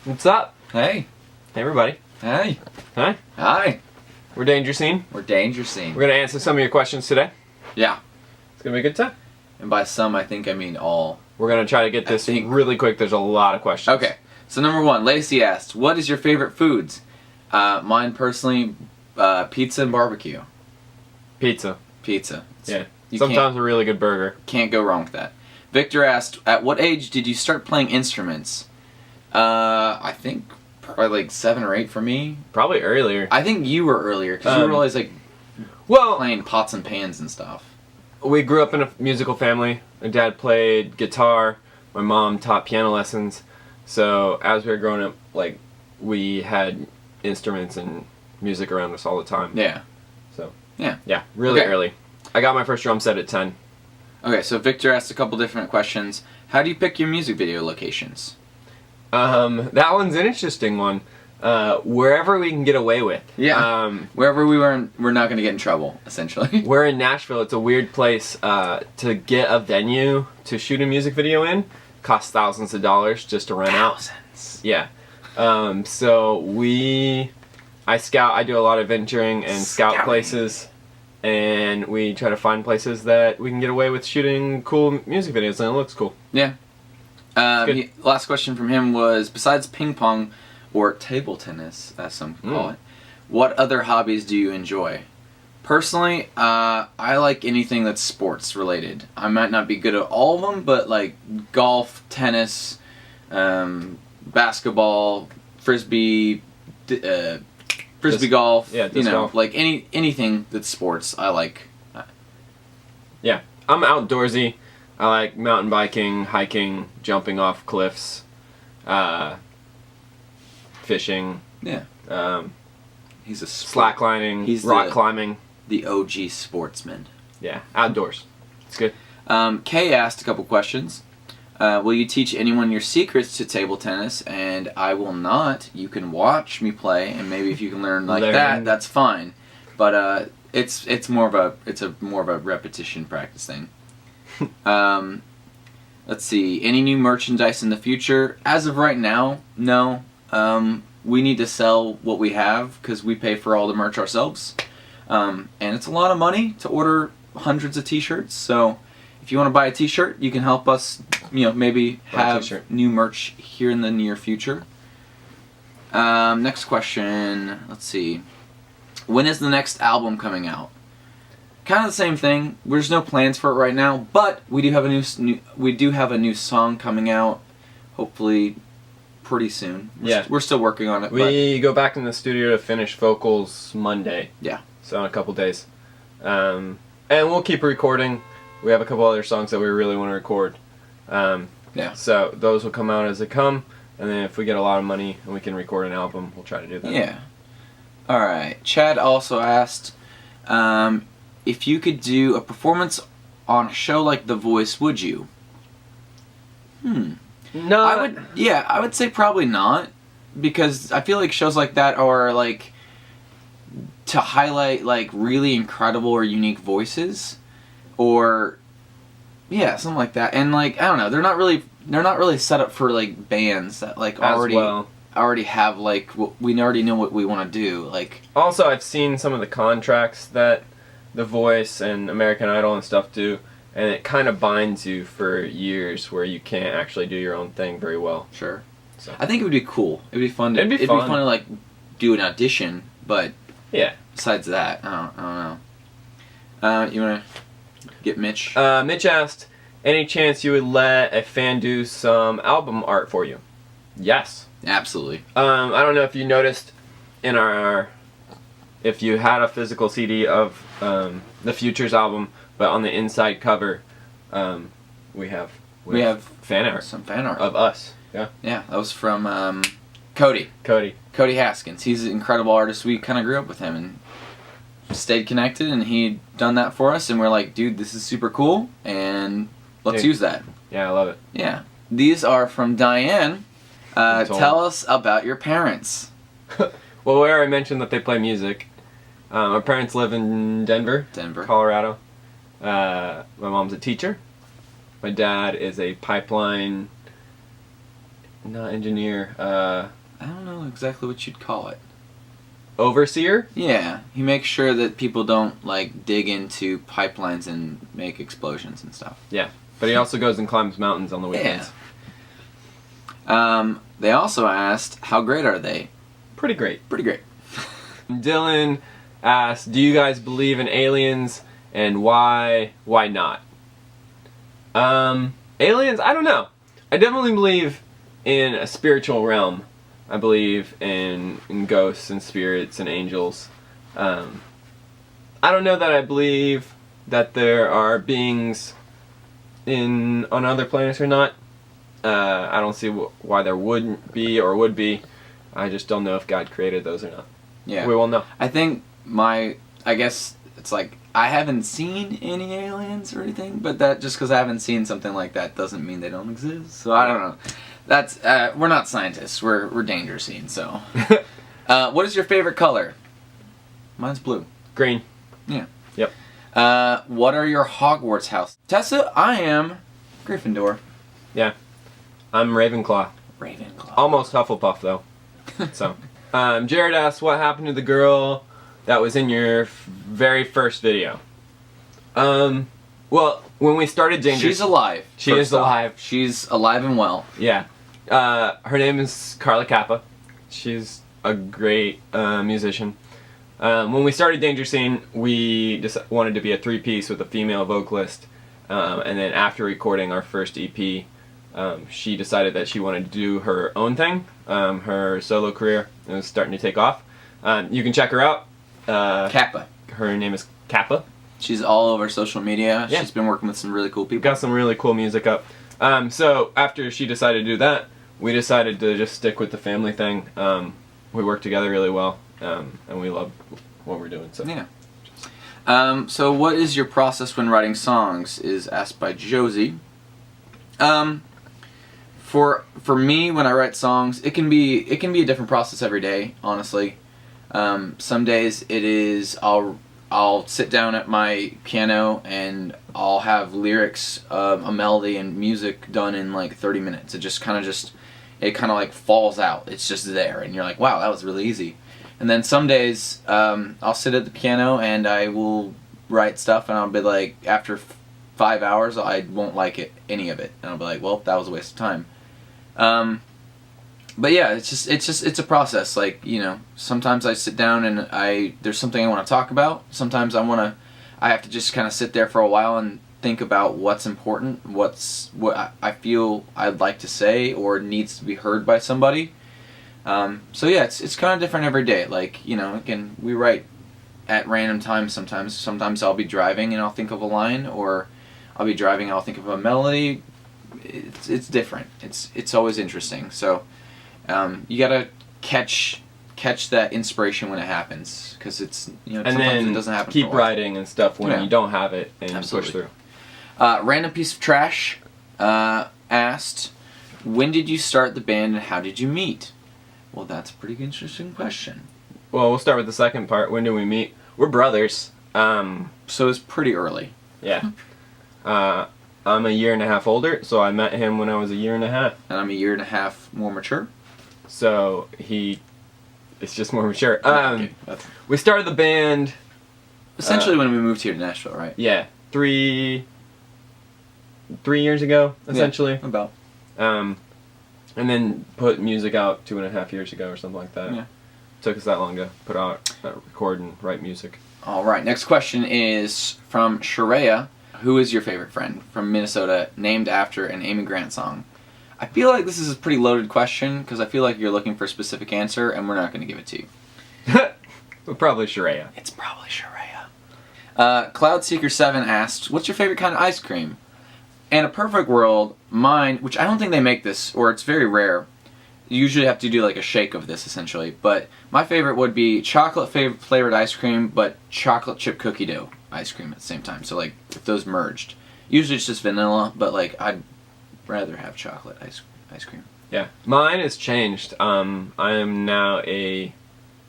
What's up? Hey. Hey, everybody. Hey. Hi. Hi. We're Danger Scene. We're Danger Scene. We're going to answer some of your questions today. Yeah. It's going to be a good time. And by some, I think I mean all. We're going to try to get this really quick. There's a lot of questions. Okay. So number one, Lacey asked, what is your favorite foods? Mine personally, pizza and barbecue. Pizza. Pizza. Yeah. Sometimes a really good burger. Can't go wrong with that. Victor asked, at what age did you start playing instruments? I think probably like 7 or 8 for me. Probably earlier. I think you were earlier because you were always like playing pots and pans and stuff. We grew up in a musical family. My dad played guitar. My mom taught piano lessons. So as we were growing up, like, we had instruments and music around us all the time. Yeah. So yeah, really early. I got my first drum set at 10. Okay, so Victor asked a couple different questions. How do you pick your music video locations? That one's an interesting one. Wherever we can get away with. Yeah. Wherever we're not going to get in trouble, essentially. We're in Nashville. It's a weird place. To get a venue to shoot a music video in costs thousands of dollars just to rent out. Thousands. Yeah. So I do a lot of venturing and scout places, and we try to find places that we can get away with shooting cool music videos, and it looks cool. Yeah. Last question from him was, besides ping pong or table tennis, as some call it, what other hobbies do you enjoy? Personally, I like anything that's sports related. I might not be good at all of them, but like golf, tennis, basketball, frisbee golf, golf. like anything that's sports, I like. Yeah, I'm outdoorsy. I like mountain biking, hiking, jumping off cliffs, fishing. Yeah. He's a slacklining. He's rock climbing. The OG sportsman. Yeah, outdoors. It's good. Kay asked a couple questions. Will you teach anyone your secrets to table tennis? And I will not. You can watch me play, and maybe if you can learn that, that's fine. But it's more of a repetition practice thing. Let's see. Any new merchandise in the future? As of right now, no. We need to sell what we have because we pay for all the merch ourselves. And it's a lot of money to order hundreds of t-shirts. So if you want to buy a t-shirt, you can help us, maybe have new merch here in the near future. Next question. Let's see. When is the next album coming out? Kind of the same thing. There's no plans for it right now, but we do have a new song coming out. Hopefully, pretty soon. We're still working on it. We go back in the studio to finish vocals Monday. Yeah. So in a couple days, and we'll keep recording. We have a couple other songs that we really want to record. Yeah. So those will come out as they come, and then if we get a lot of money and we can record an album, we'll try to do that. Yeah. All right. Chad also asked, if you could do a performance on a show like The Voice, would you? No. I would say probably not, because I feel like shows like that are like to highlight like really incredible or unique voices, or something like that. And like I don't know, they're not really set up for like bands that like already have like we already know what we want to do. Like also, I've seen some of the contracts that The Voice and American Idol and stuff do, and it kind of binds you for years where you can't actually do your own thing very well. Sure. So I think it would be cool. It'd be fun. It'd be fun to like do an audition, but yeah. Besides that, I don't know. You wanna get Mitch? Mitch asked, any chance you would let a fan do some album art for you? Yes. Absolutely. I don't know if you noticed in if you had a physical CD of the Futures album, but on the inside cover, we have fan art. Some fan art of us. Yeah. Yeah, that was from Cody Haskins. He's an incredible artist. We kind of grew up with him and stayed connected, and he'd done that for us, and we're like, dude, this is super cool, and let's use that. Yeah, I love it. Yeah. These are from Diane. Tell us about your parents. Well, we already mentioned that they play music. Our parents live in Denver, Colorado. My mom's a teacher. My dad is a pipeline not engineer. I don't know exactly what you'd call it. Overseer? Yeah, he makes sure that people don't like dig into pipelines and make explosions and stuff. Yeah, but he also goes and climbs mountains on the weekends. Yeah. They also asked, how great are they? Pretty great. Pretty great. Dylan asked, do you guys believe in aliens and why not? Aliens, I don't know. I definitely believe in a spiritual realm. I believe in ghosts and spirits and angels. I don't know that I believe that there are beings on other planets or not. I don't see why there wouldn't be or would be. I just don't know if God created those or not. Yeah. We won't know. I think I guess it's like, I haven't seen any aliens or anything, but that just because I haven't seen something like that doesn't mean they don't exist. So I don't know. That's we're not scientists. We're danger scenes. So, what is your favorite color? Mine's blue. Green. Yeah. Yep. What are your Hogwarts house? Tessa, I am Gryffindor. Yeah. I'm Ravenclaw. Ravenclaw. Almost Hufflepuff though. So, Jared asked, what happened to the girl that was in your very first video? Well, when we started Danger... She's alive. She is alive. She's alive and well. Yeah. Her name is Carla Kappa. She's a great musician. When we started Danger Scene, we just wanted to be a three-piece with a female vocalist. And then after recording our first EP, she decided that she wanted to do her own thing. Her solo career was starting to take off. You can check her out. Kappa. Her name is Kappa. She's all over social media. Yeah. She's been working with some really cool people. Got some really cool music up. So after she decided to do that, we decided to just stick with the family thing. We work together really well, and we love what we're doing. So yeah. So what is your process when writing songs? Is asked by Josie. For me, when I write songs, it can be a different process every day. Honestly, some days it is I'll sit down at my piano and I'll have lyrics, a melody and music done in like 30 minutes. It kind of like falls out. It's just there, and you're like, wow, that was really easy. And then some days I'll sit at the piano and I will write stuff, and I'll be like, after 5 hours, I won't like any of it, and I'll be like, well, that was a waste of time. But yeah, it's a process. Like, you know, sometimes I sit down and there's something I want to talk about. Sometimes I have to just kind of sit there for a while and think about what's important, what I feel I'd like to say or needs to be heard by somebody. So yeah, it's kind of different every day. Like, you know, again, we write at random times sometimes. Sometimes I'll be driving and I'll think of a line, or I'll be driving and I'll think of a melody. It's different. It's always interesting. So you gotta catch that inspiration when it happens, because it's, you know, and sometimes then it doesn't happen. Keep writing and stuff when you don't have it, and Absolutely. push through. Random piece of trash asked, when did you start the band and how did you meet? Well, that's a pretty interesting question. Well, we'll start with the second part. When did we meet? We're brothers. So it's pretty early. Yeah. I'm a year and a half older, so I met him when I was a year and a half. And I'm a year and a half more mature. So it's just more mature. Okay. We started the band Essentially when we moved here to Nashville, right? Yeah, 3 years ago, essentially. Yeah, about. And then put music out 2.5 years ago or something like that. Yeah. Took us that long to put out, record and write music. All right. Next question is from Sharia. Who is your favorite friend from Minnesota, named after an Amy Grant song? I feel like this is a pretty loaded question, because I feel like you're looking for a specific answer, and we're not going to give it to you. But probably Sharia. It's probably Sharia. Cloudseeker7 asked, what's your favorite kind of ice cream? In a perfect world, mine, which I don't think they make this, or it's very rare. You usually have to do like a shake of this, essentially. But my favorite would be chocolate flavored ice cream, but chocolate chip cookie dough ice cream at the same time. So like, if those merged. Usually it's just vanilla, but like, I'd rather have chocolate ice cream. Yeah. Mine has changed. I am now a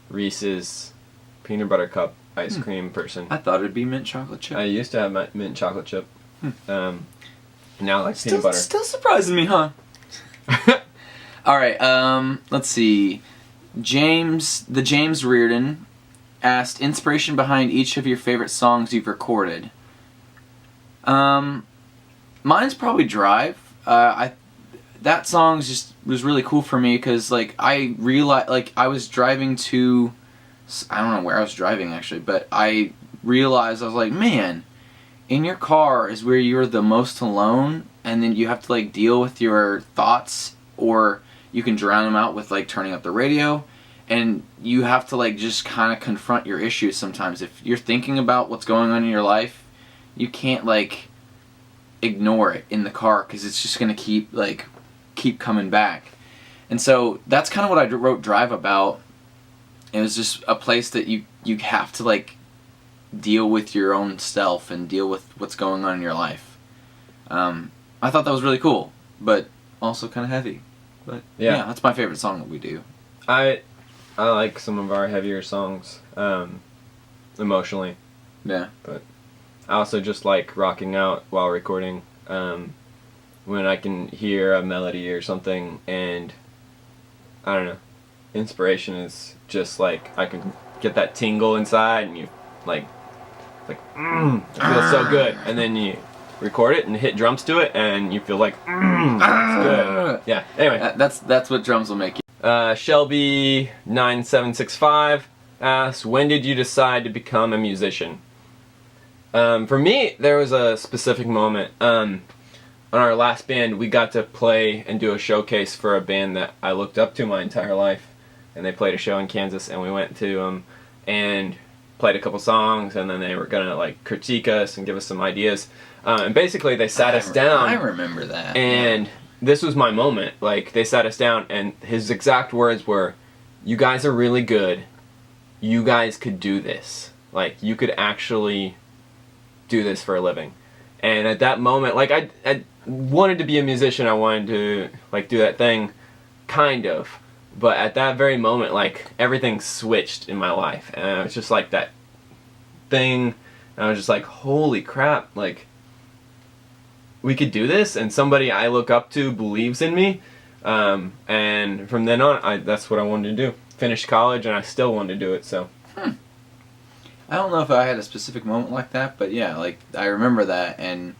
Reese's peanut butter cup ice cream person. I thought it'd be mint chocolate chip. I used to have mint chocolate chip. Now I like peanut butter. Still surprising me, huh? All right. Let's see. James Reardon asked inspiration behind each of your favorite songs you've recorded. Mine's probably Drive. That song was really cool for me because like I realized like I was driving to, I don't know where I was driving actually, but I realized I was like, man, in your car is where you're the most alone, and then you have to like deal with your thoughts, or you can drown them out with like turning up the radio, and you have to like just kind of confront your issues sometimes. If you're thinking about what's going on in your life, you can't like ignore it in the car because it's just gonna keep coming back. And so that's kind of what I wrote Drive about. It was just a place that you have to like deal with your own self and deal with what's going on in your life. I thought that was really cool, but also kind of heavy. But yeah, that's my favorite song that we do. I like some of our heavier songs, emotionally. Yeah. But I also just like rocking out while recording. When I can hear a melody or something, and I don't know, inspiration is just like I can get that tingle inside, and you like it feels so good, and then you record it and hit drums to it, and you feel like it's good. Yeah. Anyway, that's what drums will make you. Shelby 9765 asks, when did you decide to become a musician? For me, there was a specific moment. On our last band, we got to play and do a showcase for a band that I looked up to my entire life, and they played a show in Kansas, and we went to them and played a couple songs, and then they were gonna like critique us and give us some ideas, and basically they sat us down. I remember that. And this was my moment. Like, they sat us down, and his exact words were, "You guys are really good. You guys could do this. Like, you could actually do this for a living." And at that moment, like, I wanted to be a musician. I wanted to like do that thing, kind of. But at that very moment, like, everything switched in my life, and it was just like that thing. And I was just like, holy crap! Like, we could do this, and somebody I look up to believes in me. And from then on, that's what I wanted to do. Finished college, and I still wanted to do it. So. I don't know if I had a specific moment like that, but yeah, like I remember that, and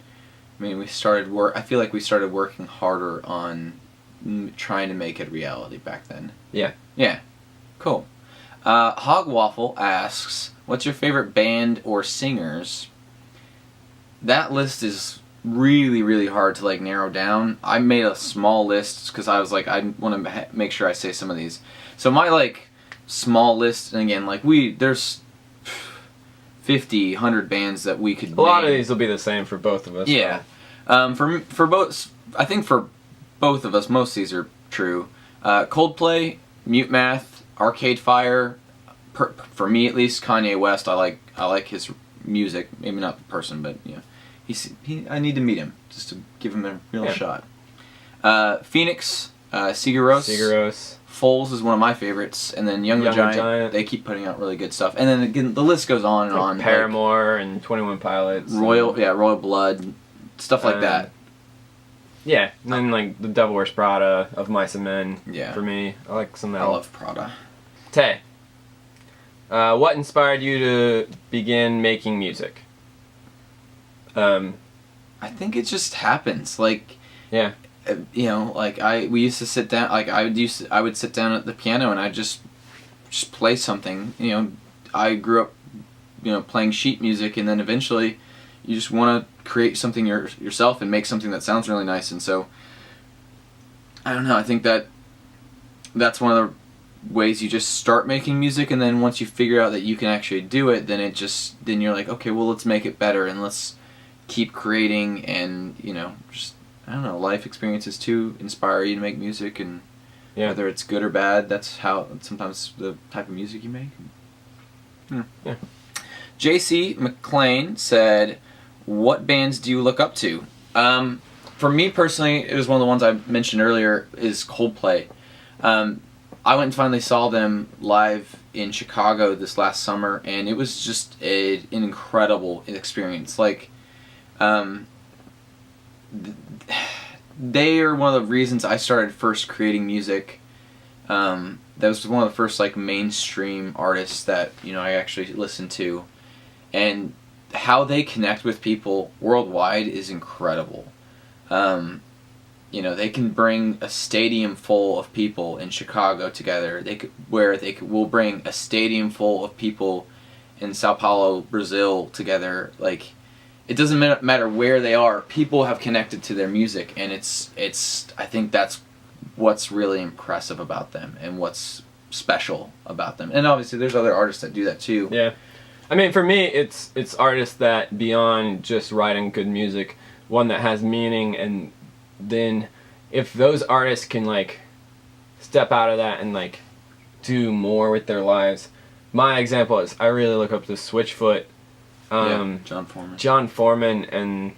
I mean, I feel like we started working harder on trying to make it a reality back then. Yeah. Yeah. Cool. Hog Waffle asks, what's your favorite band or singers? That list is really, really hard to like narrow down. I made a small list because I was like, I want to make sure I say some of these. So my like small list, and again, like there's 50, 100 bands that we could A lot of these will be the same for both of us. Yeah. For both, I think for both of us, most of these are true. Coldplay, Mute Math, Arcade Fire. For me at least, Kanye West. I like his music. Maybe not the person, but yeah, I need to meet him just to give him a real shot. Phoenix, Sigur Rós. Foles is one of my favorites, and then Young the Giant. They keep putting out really good stuff, and then again the list goes on and on. Paramore and 21 Pilots. Royal Blood, stuff like that. Yeah, and then like the Devil Wears Prada, Of Mice and Men. Yeah. For me, I like some metal. I love Prada. Tay, what inspired you to begin making music? I think it just happens. Like. Yeah. You know, like we used to sit down. Like I would sit down at the piano and I just play something. You know, I grew up, you know, playing sheet music, and then eventually, you just want to create something yourself and make something that sounds really nice. And so, I don't know. I think that's one of the ways you just start making music, and then once you figure out that you can actually do it, then you're like, okay, well, let's make it better, and let's keep creating, and you know, just. I don't know, life experiences too inspire you to make music, and whether it's good or bad, that's how sometimes the type of music you make. Yeah. JC McLean said, what bands do you look up to? For me personally, it was one of the ones I mentioned earlier, is Coldplay. I went and finally saw them live in Chicago this last summer, and it was just an incredible experience. Like, they are one of the reasons I started first creating music. That was one of the first like mainstream artists that I actually listened to, and how they connect with people worldwide is incredible. They can bring a stadium full of people in Chicago together. Will bring a stadium full of people in Sao Paulo, Brazil together. Like, it doesn't matter where they are. People have connected to their music, and it's. I think that's what's really impressive about them and what's special about them. And obviously, there's other artists that do that too. Yeah, I mean, for me, it's artists that beyond just writing good music, one that has meaning, and then if those artists can like step out of that and like do more with their lives. My example is I really look up to Switchfoot. John Foreman and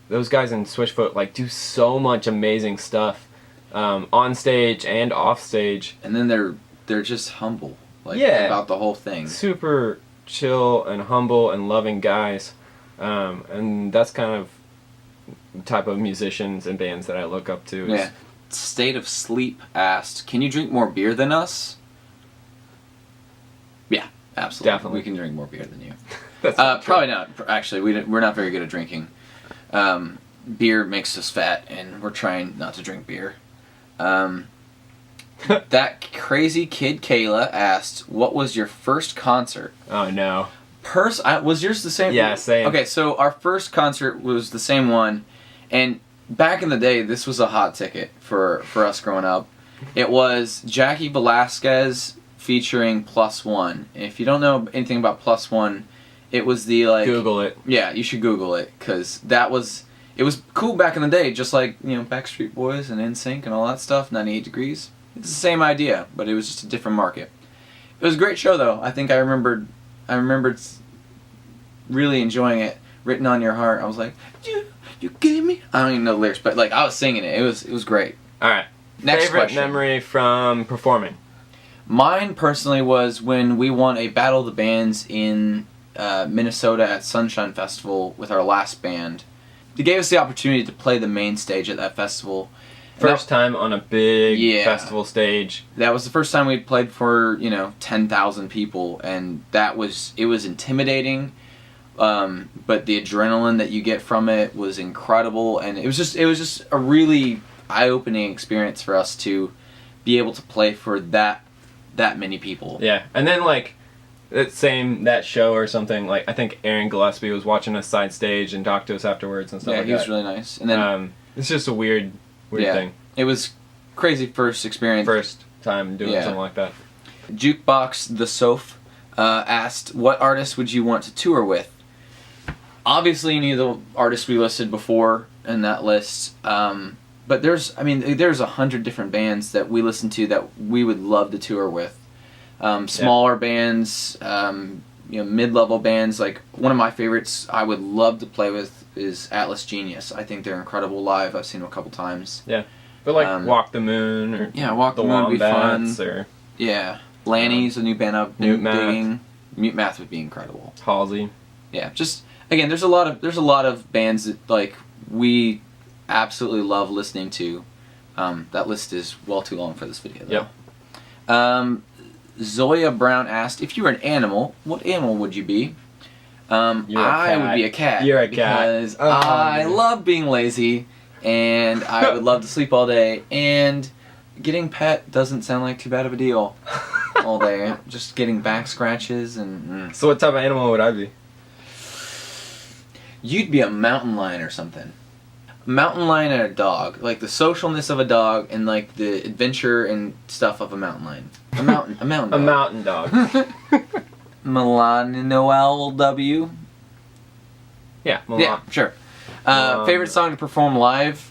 those guys in Switchfoot like do so much amazing stuff on stage and off stage. And then they're just humble, about the whole thing. Super chill and humble and loving guys, and that's kind of the type of musicians and bands that I look up to. Yeah. State of Sleep asked, "Can you drink more beer than us?" Yeah, absolutely. Definitely. We can drink more beer than you. That's probably not. Actually, we're not very good at drinking. Beer makes us fat, and we're trying not to drink beer. That crazy kid Kayla asked, "What was your first concert?" Oh no. Was yours the same? Yeah, same. Okay, so our first concert was the same one, and back in the day, this was a hot ticket for us growing up. It was Jackie Velasquez featuring Plus One. And if you don't know anything about Plus One, it was the like. Google it. Yeah, you should Google it, because it was cool back in the day, just like Backstreet Boys and NSYNC and all that stuff. 98 Degrees. It's the same idea, but it was just a different market. It was a great show, though. I think I remembered really enjoying it. Written on Your Heart. I was like, you gave me. I don't even know the lyrics, but like I was singing it. It was great. All right. Next favorite question. memory from performing. Mine personally was when we won a Battle of the Bands in Minnesota at Sunshine Festival with our last band. They gave us the opportunity to play the main stage at that festival. First time on a big festival stage. That was the first time we'd played for 10,000 people, and it was intimidating. But the adrenaline that you get from it was incredible, and it was just a really eye-opening experience for us to be able to play for that many people. Yeah, and then like that show or something, like I think Aaron Gillespie was watching us side stage and talked to us afterwards and stuff like that. Yeah, he was really nice. And then it's just a weird thing. It was crazy first experience. First time doing something like that. Jukebox the Soph asked, "What artists would you want to tour with?" Obviously, any of the artists we listed before in that list. But there's 100 different bands that we listen to that we would love to tour with. Smaller bands, mid-level bands. Like one of my favorites I would love to play with is Atlas Genius. I think they're incredible live. I've seen them a couple times. Yeah, but like Walk the Moon or Walk the Moon would be fun. Or Lanny's a new band I've been digging. Mute Math would be incredible. Halsey. Yeah, just again, there's a lot of bands that like we absolutely love listening to. That list is well too long for this video, though. Yep. Zoya Brown asked, "If you were an animal, what animal would you be?" I would be a cat. You're a cat. Because I love being lazy, and I would love to sleep all day, and getting pet doesn't sound like too bad of a deal all day. Just getting back scratches and... So what type of animal would I be? You'd be a mountain lion or something. A mountain lion and a dog. Like the socialness of a dog and like the adventure and stuff of a mountain lion. A mountain dog. A mountain dog. Milan Noel W. Yeah, Milan. Yeah, sure. Favorite song to perform live?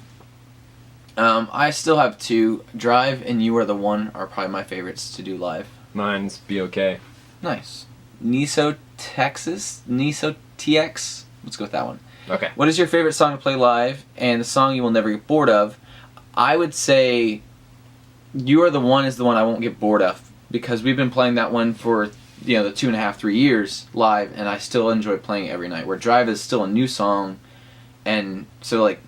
I still have two. Drive and You Are the One are probably my favorites to do live. Mine's Be Okay. Nice. Niso Texas? Niso TX? Let's go with that one. Okay. What is your favorite song to play live and the song you will never get bored of? I would say You Are the One is the one I won't get bored of, because we've been playing that one for the 2.5, 3 years live, and I still enjoy playing it every night. Where Drive is still a new song, and so like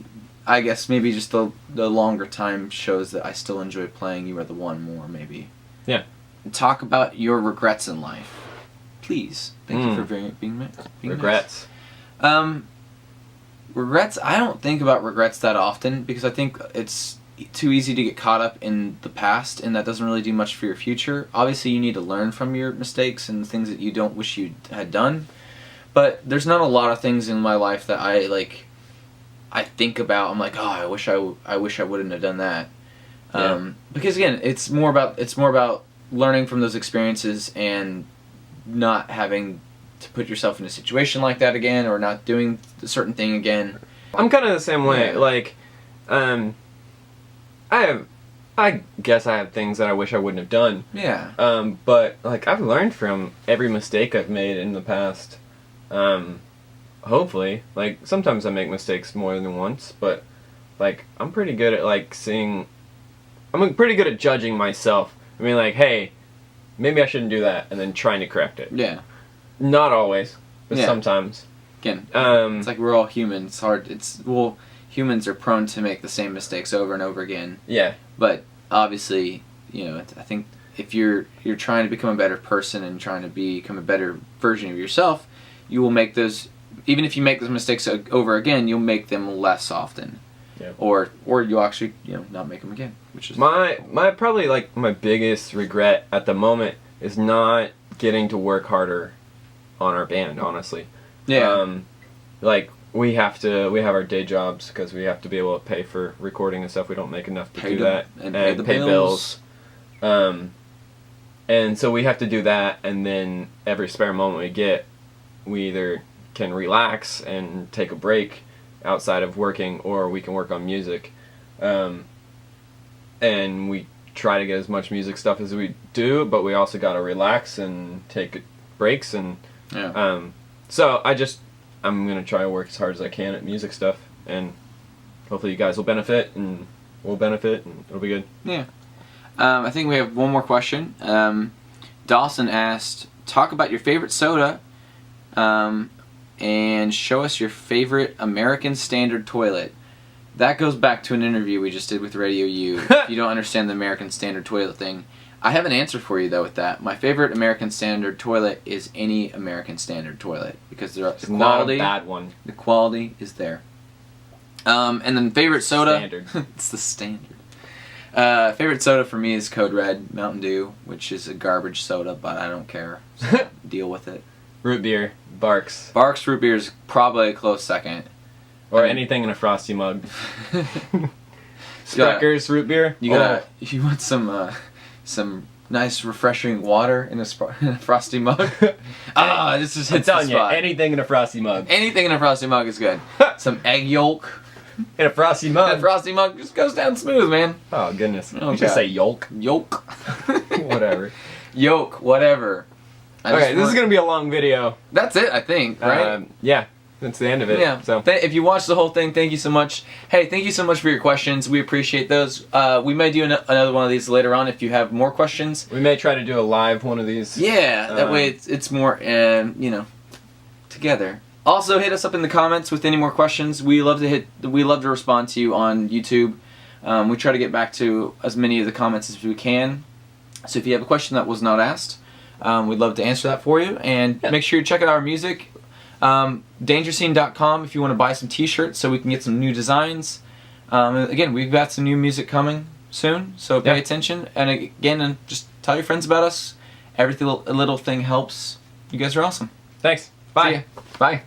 I guess maybe just the longer time shows that I still enjoy playing You Are the One more, maybe. Yeah. Talk about your regrets in life. Please. Thank you for being Regrets. nice. Regrets, I don't think about regrets that often because I think it's too easy to get caught up in the past, and that doesn't really do much for your future. Obviously, you need to learn from your mistakes and things that you don't wish you had done. But there's not a lot of things in my life that I think about. I'm like, oh, I wish I wouldn't have done that. Because again, it's more about learning from those experiences and not having to put yourself in a situation like that again, or not doing a certain thing again. I'm kind of the same way. Yeah. Like, I guess I have things that I wish I wouldn't have done. Yeah. But like I've learned from every mistake I've made in the past. Hopefully, like sometimes I make mistakes more than once, but like I'm pretty good at I'm pretty good at judging myself. I mean, like, hey, maybe I shouldn't do that, and then trying to correct it. Yeah. Not always, but Yeah. sometimes. Again, it's like we're all human. It's hard. Humans are prone to make the same mistakes over and over again. Yeah. But obviously, I think if you're trying to become a better person and trying to become a better version of yourself, you will make those. Even if you make those mistakes over again, you'll make them less often. Yeah. Or you'll actually not make them again, which is my probably like my biggest regret at the moment is not getting to work harder on our band. Honestly. Yeah. Like we have our day jobs because we have to be able to pay for recording and stuff. We don't make enough to do that and pay the bills. And so we have to do that, and then every spare moment we get, we either can relax and take a break outside of working, or we can work on music. And we try to get as much music stuff as we do, but we also got to relax and take breaks. And so I'm going to try to work as hard as I can at music stuff, and hopefully you guys will benefit, and we'll benefit, and it'll be good. Yeah. I think we have one more question. Dawson asked, talk about your favorite soda, and show us your favorite American Standard toilet. That goes back to an interview we just did with Radio U. If you don't understand the American Standard toilet thing, I have an answer for you though with that. My favorite American Standard toilet is any American Standard toilet because the quality, not a bad one. The quality is there. And then favorite soda. Standard. It's the standard. Favorite soda for me is Code Red Mountain Dew, which is a garbage soda, but I don't care. So deal with it. Root beer, Barks. Barks root beer is probably a close second. Or anything in a frosty mug. Sprecher's root beer. You want some nice refreshing water in a frosty mug. This is hits the spot. You, anything in a frosty mug. Anything in a frosty mug is good. Some egg yolk. In a frosty mug. A frosty mug just goes down smooth, man. Oh goodness. Oh, you should say yolk. Yolk. Whatever. Yolk, whatever. Okay, this is gonna be a long video. That's it, I think, right? Yeah, that's the end of it. Yeah. So If you watched the whole thing, thank you so much. Hey, thank you so much for your questions. We appreciate those. We may do another one of these later on if you have more questions. We may try to do a live one of these. Yeah, that way it's more, together. Also, hit us up in the comments with any more questions. We love to respond to you on YouTube. We try to get back to as many of the comments as we can. So if you have a question that was not asked, we'd love to answer that for you. And make sure you check out our music. Dangerscene.com if you want to buy some t-shirts so we can get some new designs. Again, we've got some new music coming soon, so pay attention. And again, just tell your friends about us. Every little thing helps. You guys are awesome. Thanks. Bye. Bye.